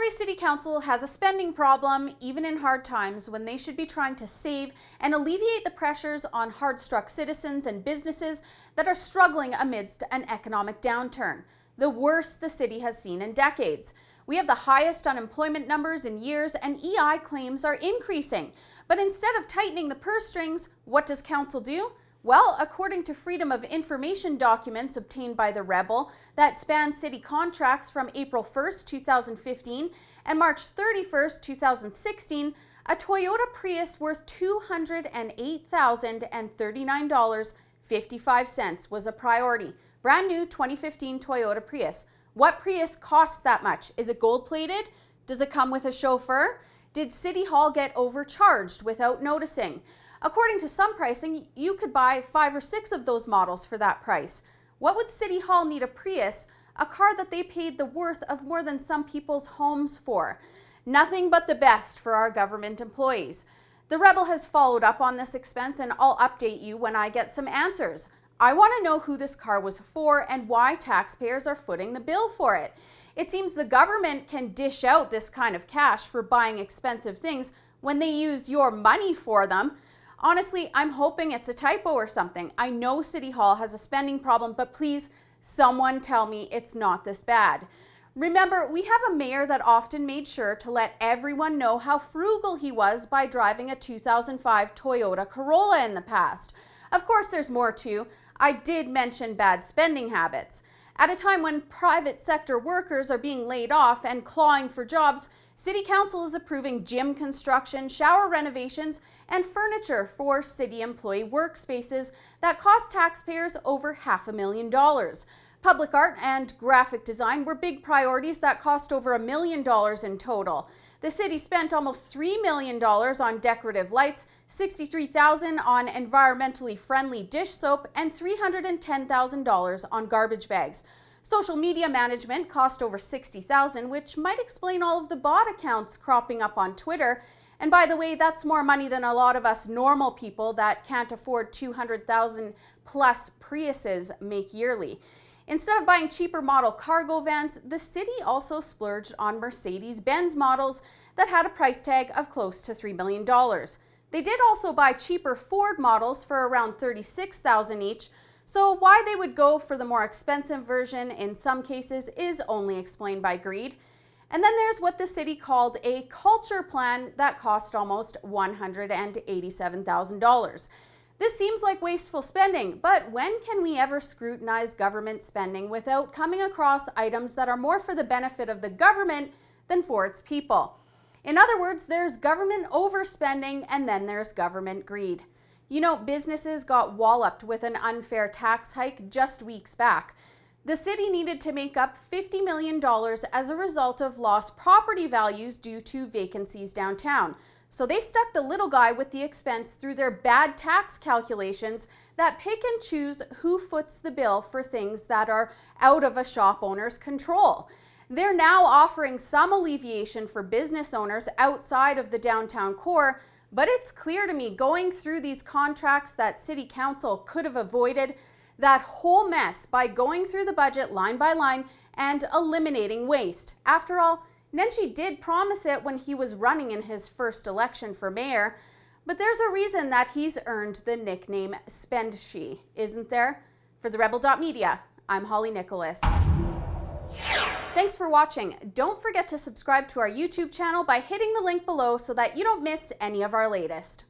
Calgary City Council has a spending problem, even in hard times when they should be trying to save and alleviate the pressures on hard-struck citizens and businesses that are struggling amidst an economic downturn, the worst the city has seen in decades. We have the highest unemployment numbers in years, and EI claims are increasing. But instead of tightening the purse strings, what does Council do? Well, according to Freedom of Information documents obtained by the Rebel that span city contracts from April 1st, 2015 and March 31st, 2016, a Toyota Prius worth $208,039.55 was a priority. Brand new 2015 Toyota Prius. What Prius costs that much? Is it gold-plated? Does it come with a chauffeur? Did City Hall get overcharged without noticing? According to some pricing, you could buy 5 or 6 of those models for that price. What would City Hall need a Prius, a car that they paid the worth of more than some people's homes for? Nothing but the best for our government employees. The Rebel has followed up on this expense, and I'll update you when I get some answers. I want to know who this car was for and why taxpayers are footing the bill for it. It seems the government can dish out this kind of cash for buying expensive things when they use your money for them. Honestly, I'm hoping it's a typo or something. I know City Hall has a spending problem, but please, someone tell me it's not this bad. Remember, we have a mayor that often made sure to let everyone know how frugal he was by driving a 2005 Toyota Corolla in the past. Of course, there's more too. I did mention bad spending habits. At a time when private sector workers are being laid off and clawing for jobs, City Council is approving gym construction, shower renovations, and furniture for city employee workspaces that cost taxpayers over $500,000. Public art and graphic design were big priorities that cost over $1 million in total. The city spent almost $3 million on decorative lights, $63,000 on environmentally friendly dish soap, and $310,000 on garbage bags. Social media management cost over $60,000, which might explain all of the bot accounts cropping up on Twitter. And by the way, that's more money than a lot of us normal people that can't afford 200,000 plus Priuses make yearly. Instead of buying cheaper model cargo vans, the city also splurged on Mercedes-Benz models that had a price tag of close to $3 million. They did also buy cheaper Ford models for around $36,000 each, so why they would go for the more expensive version in some cases is only explained by greed. And then there's what the city called a culture plan that cost almost $187,000. This seems like wasteful spending, but when can we ever scrutinize government spending without coming across items that are more for the benefit of the government than for its people? In other words, there's government overspending and then there's government greed. You know, businesses got walloped with an unfair tax hike just weeks back. The city needed to make up $50 million as a result of lost property values due to vacancies downtown. So they stuck the little guy with the expense through their bad tax calculations that pick and choose who foots the bill for things that are out of a shop owner's control. They're now offering some alleviation for business owners outside of the downtown core, but it's clear to me going through these contracts that City Council could have avoided that whole mess by going through the budget line by line and eliminating waste. After all, Nenshi did promise it when he was running in his first election for mayor, but there's a reason that he's earned the nickname Spend-She, isn't there? For the Rebel.media, I'm Holly Nicholas. Thanks for watching. Don't forget to subscribe to our YouTube channel by hitting the link below so that you don't miss any of our latest.